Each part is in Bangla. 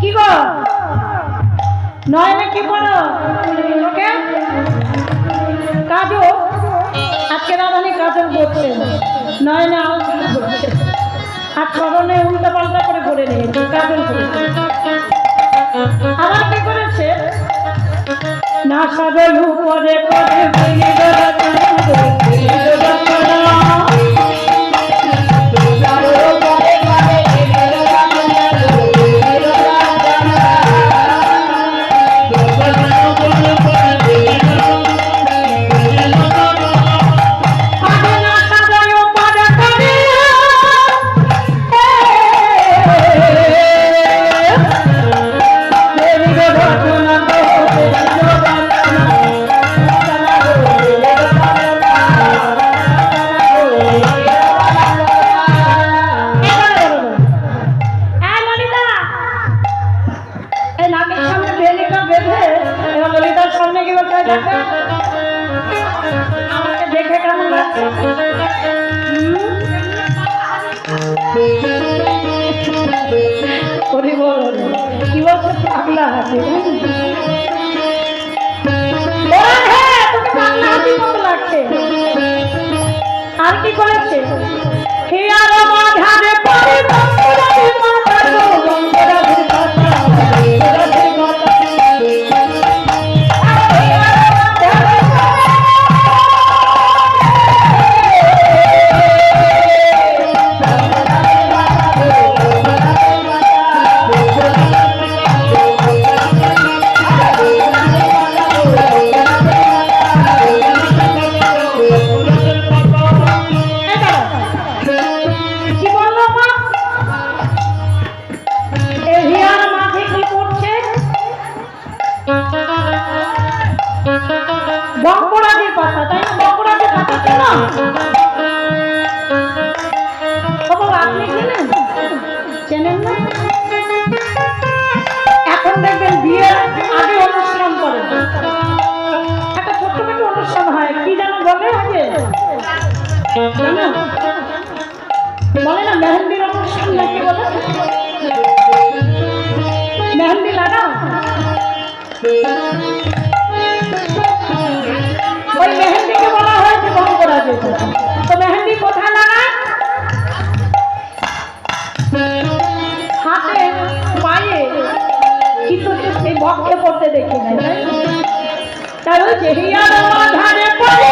কি গো নয়নে কি করো ওকে কাজও আজকে রাধানি কাজল করছে নয়নে আলো করছে আর চরণে উল্টা পাল্টা করে ঘুরে নিয়েছে কাজল করেছে আবার কি করেছে না সাগর উপরে পরে দেখে কেমন লাগছে কি বলছো পাগলা হাতি পাগলা হাতির মতো লাগছে আর কি করেছে বঙ্করাজের পাতা তাই না বঙ্করাজের পাতা চেনো আপনি চেনেন না এখন দেখবেন বিয়ের আগে অনুষ্ঠান করে একটা ছোট্টখাটো অনুষ্ঠান হয় কি যেন বলে আগে জানো বলে না মেহেন্দির অনুষ্ঠান নাকি বলে মেহেন্দি লাগাও ওই মেহেন্দিকে বলা হয়েছে বঙ্করাজ তো মেহেন্দি কোথায় লাগায় হাতে পায়ে কিন্তু সেই বক্ষে পড়তে দেখি নাই তাই হচ্ছে হিয়ার মাঝারে পড়ে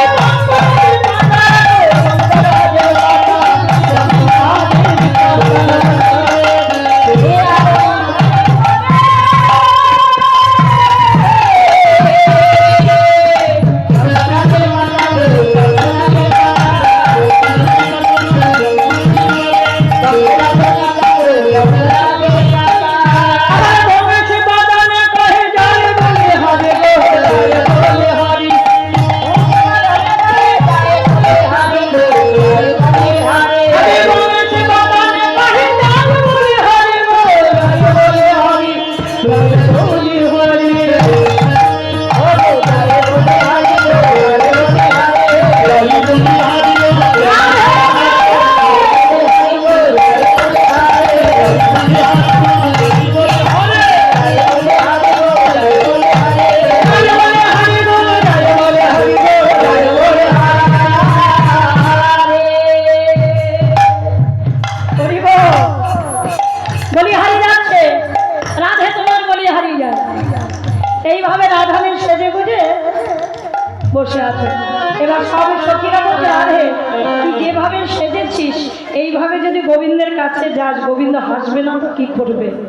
এইভাবে রাধানের সেজে গুজে বসে আছে এবার সব সখীরা বলছে আরে তুই যেভাবে সেজেছিস এইভাবে যদি গোবিন্দের কাছে যাস গোবিন্দ হাসবে না তো কি করবে